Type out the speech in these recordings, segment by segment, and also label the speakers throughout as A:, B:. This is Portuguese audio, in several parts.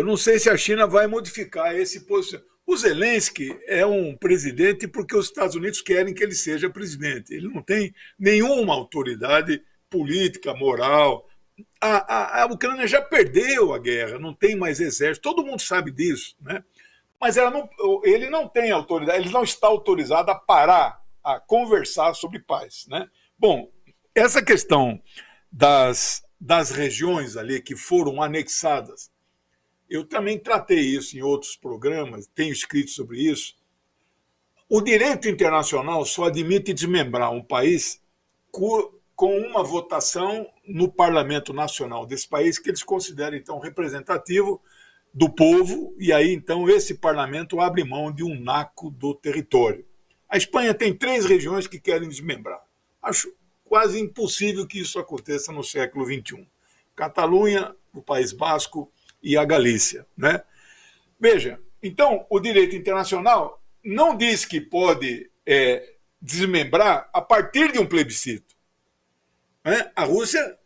A: Eu não sei se a China vai modificar esse posicionamento. O Zelensky é um presidente porque os Estados Unidos querem que ele seja presidente. Ele não tem nenhuma autoridade política, moral. A Ucrânia já perdeu a guerra, não tem mais exército, todo mundo sabe disso, né? Mas ele não tem autoridade, ele não está autorizado a parar, a conversar sobre paz, né? Bom, essa questão das regiões ali que foram anexadas, eu também tratei isso em outros programas, tenho escrito sobre isso. O direito internacional só admite desmembrar um país com uma votação no parlamento nacional desse país que eles consideram, então, representativo do povo, e aí, então, esse parlamento abre mão de um naco do território. A Espanha tem 3 regiões que querem desmembrar. Acho quase impossível que isso aconteça no século XXI. Catalunha, o País Basco e a Galícia, né? Veja, então, o direito internacional não diz que pode desmembrar a partir de um plebiscito. Né? A Rússia,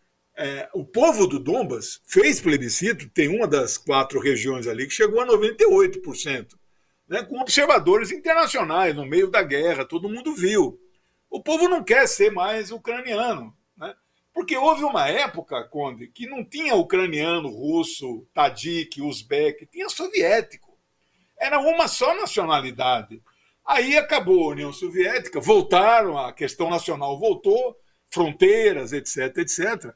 A: o povo do Donbas fez plebiscito, tem uma das 4 regiões ali que chegou a 98%, né? Com observadores internacionais no meio da guerra, todo mundo viu. O povo não quer ser mais ucraniano, né? Porque houve uma época, Conde, que não tinha ucraniano, russo, tadique, uzbeque, tinha soviético. Era uma só nacionalidade. Aí acabou a União Soviética, voltaram, a questão nacional voltou, fronteiras, etc, etc.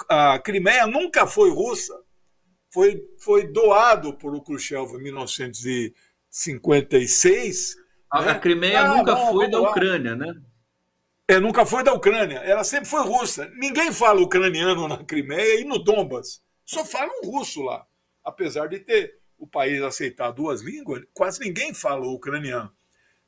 A: A Crimeia nunca foi russa. Foi doado por Khrushchev em 1956.
B: A
A: Né?
B: Crimeia nunca foi da Ucrânia, né?
A: Nunca foi da Ucrânia, ela sempre foi russa. Ninguém fala ucraniano na Crimeia e no Donbas. Só falam russo lá. Apesar de ter o país aceitar 2 línguas, quase ninguém fala ucraniano.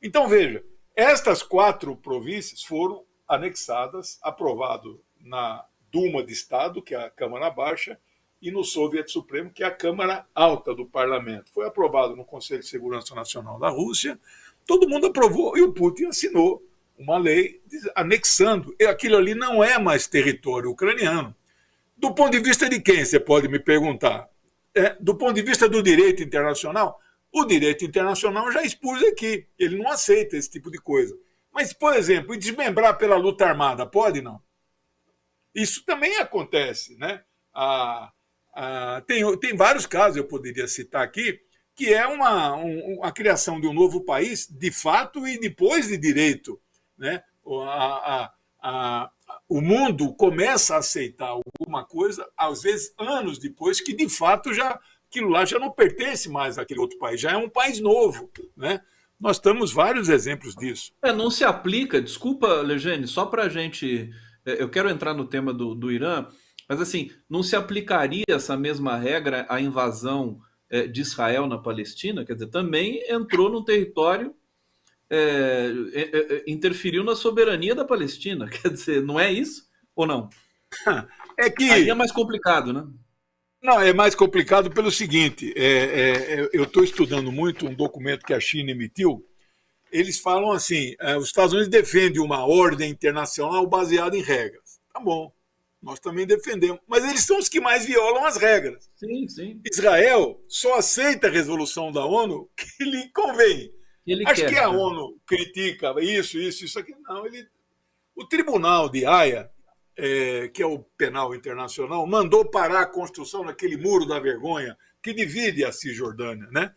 A: Então, veja, estas 4 províncias foram anexadas, aprovado na Duma de Estado, que é a Câmara Baixa, e no Soviet Supremo, que é a Câmara Alta do Parlamento. Foi aprovado no Conselho de Segurança Nacional da Rússia, todo mundo aprovou e o Putin assinou uma lei anexando. E aquilo ali não é mais território ucraniano. Do ponto de vista de quem, você pode me perguntar? Do ponto de vista do direito internacional, o direito internacional já expus aqui. Ele não aceita esse tipo de coisa. Mas, por exemplo, desmembrar pela luta armada, pode não? Isso também acontece, né? Tem vários casos, eu poderia citar aqui, que é a criação de um novo país de fato e depois de direito. Né? O mundo começa a aceitar alguma coisa, às vezes anos depois, que de fato aquilo lá já não pertence mais àquele outro país, já é um país novo. Né? Nós temos vários exemplos disso.
B: Não se aplica, desculpa, Legene, só para a gente. Eu quero entrar no tema do Irã, mas assim, não se aplicaria essa mesma regra à invasão de Israel na Palestina? Quer dizer, também entrou no território. Interferiu na soberania da Palestina. Quer dizer, não é isso? Ou não? Aí é mais complicado, né?
A: Não, é mais complicado pelo seguinte, eu estou estudando muito um documento que a China emitiu, eles falam assim, os Estados Unidos defendem uma ordem internacional baseada em regras. Tá bom, nós também defendemos, mas eles são os que mais violam as regras.
B: Sim, sim.
A: Israel só aceita a resolução da ONU que lhe convém. Acho que a ONU critica isso aqui. Não, o Tribunal de Haia, que é o penal internacional, mandou parar a construção daquele muro da vergonha que divide a Cisjordânia. Né?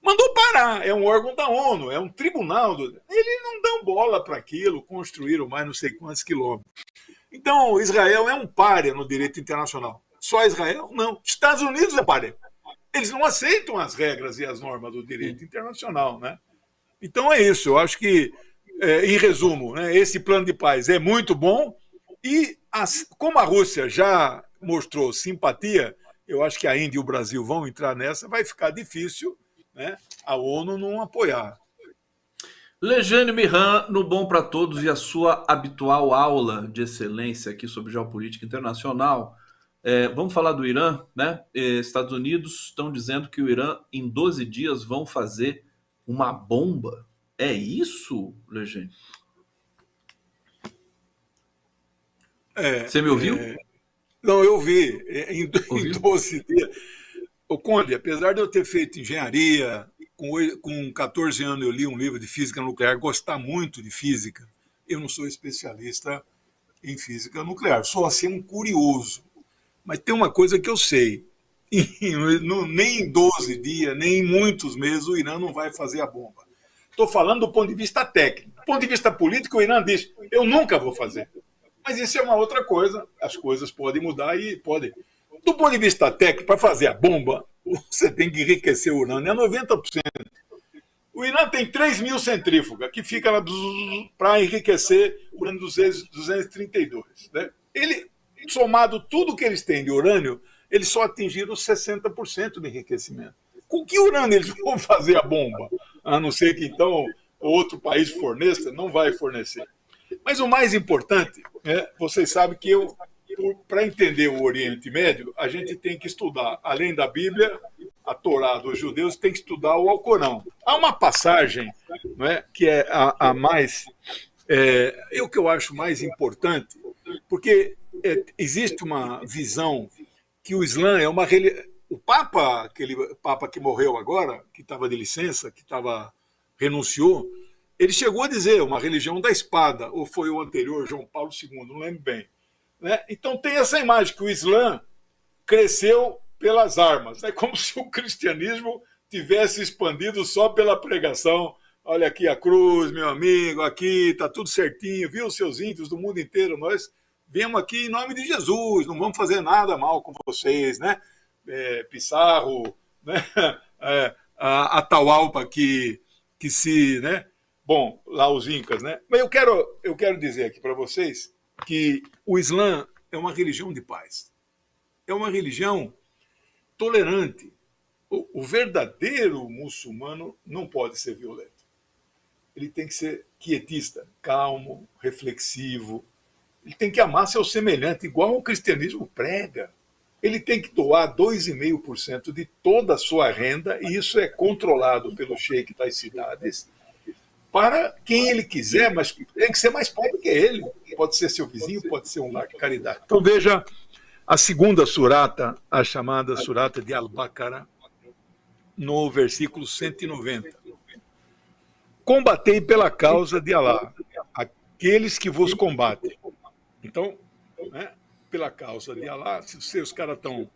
A: Mandou parar, é um órgão da ONU, é um tribunal. Eles não dão bola para aquilo, construíram mais não sei quantos quilômetros. Então, Israel é um pária no direito internacional. Só Israel? Não. Estados Unidos é pária. Eles não aceitam as regras e as normas do direito internacional, né? Então é isso, eu acho que, em resumo, né, esse plano de paz é muito bom e, como a Rússia já mostrou simpatia, eu acho que a Índia e o Brasil vão entrar nessa, vai ficar difícil, né, a ONU não apoiar.
B: Legene Mihan, no Bom para Todos e a sua habitual aula de excelência aqui sobre geopolítica internacional. Vamos falar do Irã, né? Estados Unidos estão dizendo que o Irã, em 12 dias, vão fazer uma bomba. É isso, Legene? Você me ouviu?
A: Não, eu vi. Em 12 dias. Ô, Conde, apesar de eu ter feito engenharia, com 14 anos eu li um livro de física nuclear, gostar muito de física, eu não sou especialista em física nuclear, sou assim um curioso. Mas tem uma coisa que eu sei, nem em 12 dias, nem em muitos meses o Irã não vai fazer a bomba. Estou falando do ponto de vista técnico. Do ponto de vista político, o Irã diz, eu nunca vou fazer. Mas isso é uma outra coisa, as coisas podem mudar e podem. Do ponto de vista técnico, para fazer a bomba, você tem que enriquecer o urânio, é 90%. O Irã tem 3.000 centrífugas que fica para enriquecer o urânio 232. Né? Ele, somado tudo que eles têm de urânio, eles só atingiram 60% de enriquecimento. Com que urânio eles vão fazer a bomba? A não ser que, então, outro país forneça, não vai fornecer. Mas o mais importante, vocês sabem que para entender o Oriente Médio, a gente tem que estudar, além da Bíblia, a Torá dos judeus, tem que estudar o Alcorão. Há uma passagem, não é, que é a mais... o que eu acho mais importante, porque existe uma visão que o Islã é uma religião... O Papa, aquele Papa que morreu agora, que estava de licença, renunciou, ele chegou a dizer uma religião da espada, ou foi o anterior, João Paulo II, não lembro bem. Né? Então tem essa imagem que o Islã cresceu pelas armas. É como se o cristianismo tivesse expandido só pela pregação. Olha aqui a cruz, meu amigo, aqui está tudo certinho, viu, seus índios do mundo inteiro, nós viemos aqui em nome de Jesus, não vamos fazer nada mal com vocês, né? Pissarro, né? A Atahualpa que se... Né? Bom, lá os incas, né? Mas eu quero dizer aqui para vocês que o Islã é uma religião de paz. É uma religião tolerante. O verdadeiro muçulmano não pode ser violento. Ele tem que ser quietista, calmo, reflexivo. Ele tem que amar seu semelhante, igual o cristianismo prega. Ele tem que doar 2,5% de toda a sua renda, e isso é controlado pelo sheik das cidades, para quem ele quiser, mas tem que ser mais pobre que ele. Pode ser seu vizinho, pode ser um lar de caridade. Então veja a segunda surata, a chamada surata de Al-Baqarah, no versículo 190. Combatei pela causa de Alá, aqueles que vos combatem. Então, né, pela causa de Alá, se os caras estão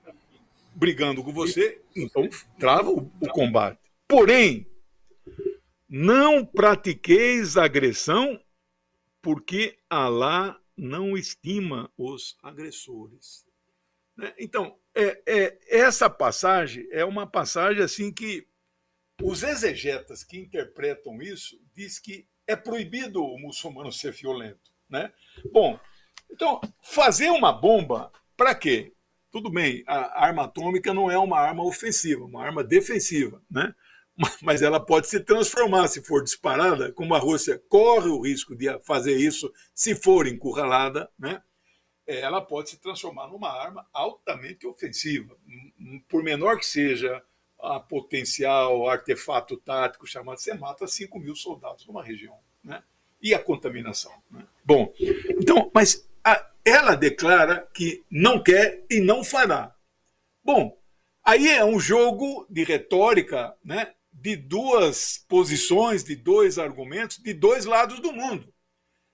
A: brigando com você, então trava o combate. Porém, não pratiqueis agressão, porque Alá não estima os agressores. Então, essa passagem é uma passagem assim que os exegetas que interpretam isso diz que é proibido o muçulmano ser violento. Né? Bom, então, fazer uma bomba, para quê? Tudo bem, a arma atômica não é uma arma ofensiva, uma arma defensiva, né? Mas ela pode se transformar, se for disparada, como a Rússia corre o risco de fazer isso se for encurralada, né? Ela pode se transformar numa arma altamente ofensiva, por menor que seja a potencial artefato tático chamado, você mata 5.000 soldados numa região, né? E a contaminação, né? Bom, então, mas ela declara que não quer e não fará. Bom, aí é um jogo de retórica, né? De duas posições, de dois argumentos, de dois lados do mundo.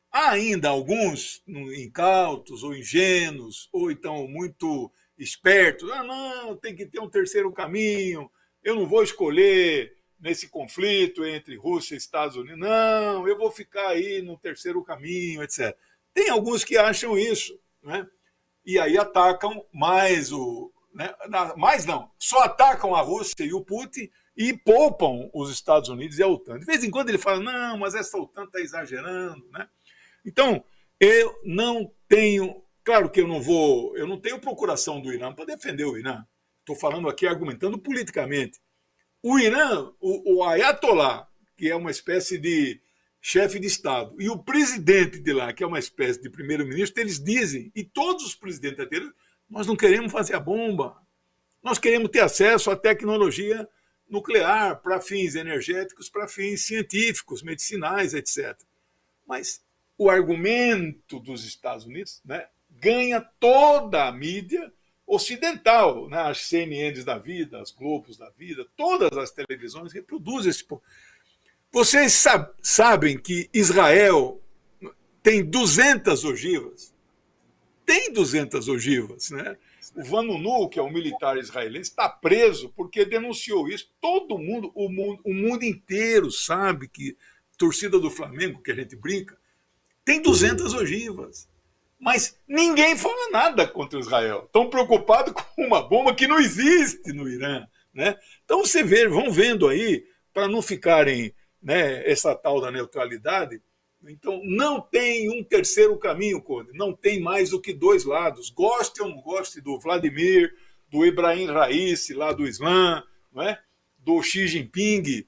A: Há ainda alguns incautos ou ingênuos, ou então muito espertos. Não, tem que ter um terceiro caminho, eu não vou escolher nesse conflito entre Rússia e Estados Unidos, não, eu vou ficar aí no terceiro caminho, etc. Tem alguns que acham isso, né? E aí atacam mais né? Mais não, só atacam a Rússia e o Putin e poupam os Estados Unidos e a OTAN. De vez em quando ele fala, não, mas essa OTAN está exagerando, né? Então, eu não tenho, claro que eu não tenho procuração do Irã para defender o Irã. Estou falando aqui argumentando politicamente. O Irã, o Ayatollah, que é uma espécie de chefe de Estado, e o presidente de lá, que é uma espécie de primeiro-ministro, eles dizem, e todos os presidentes anteriores, nós não queremos fazer a bomba, nós queremos ter acesso à tecnologia nuclear para fins energéticos, para fins científicos, medicinais, etc. Mas o argumento dos Estados Unidos, né, ganha toda a mídia ocidental, né? As CNNs da vida, as Globos da vida, todas as televisões reproduzem esse. Vocês sabem que Israel tem 200 ogivas? Tem 200 ogivas, né? O Vanunu, que é um militar israelense, está preso porque denunciou isso. Todo mundo, o mundo inteiro sabe que torcida do Flamengo, que a gente brinca, tem 200 ogivas. Mas ninguém fala nada contra Israel. Estão preocupados com uma bomba que não existe no Irã, né? Então você vê, vão vendo aí, para não ficarem, né, essa tal da neutralidade. Então, não tem um terceiro caminho, Conde. Não tem mais do que dois lados. Goste ou não goste do Vladimir, do Ibrahim Raisi, lá do Islã, não é? Do Xi Jinping,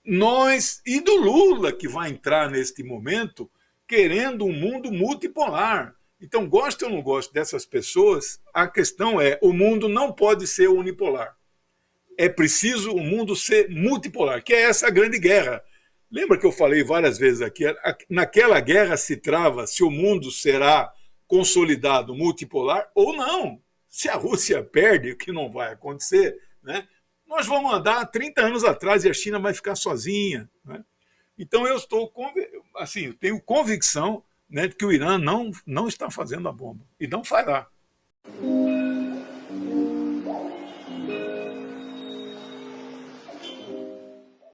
A: nós e do Lula, que vai entrar neste momento querendo um mundo multipolar. Então, goste ou não goste dessas pessoas, a questão é, o mundo não pode ser unipolar. É preciso o mundo ser multipolar, que é essa grande guerra. Lembra que eu falei várias vezes aqui, naquela guerra se trava se o mundo será consolidado multipolar ou não. Se a Rússia perde, o que não vai acontecer, né, nós vamos andar 30 anos atrás e a China vai ficar sozinha, né? Então eu assim, tenho convicção, né, de que o Irã não está fazendo a bomba e não fará.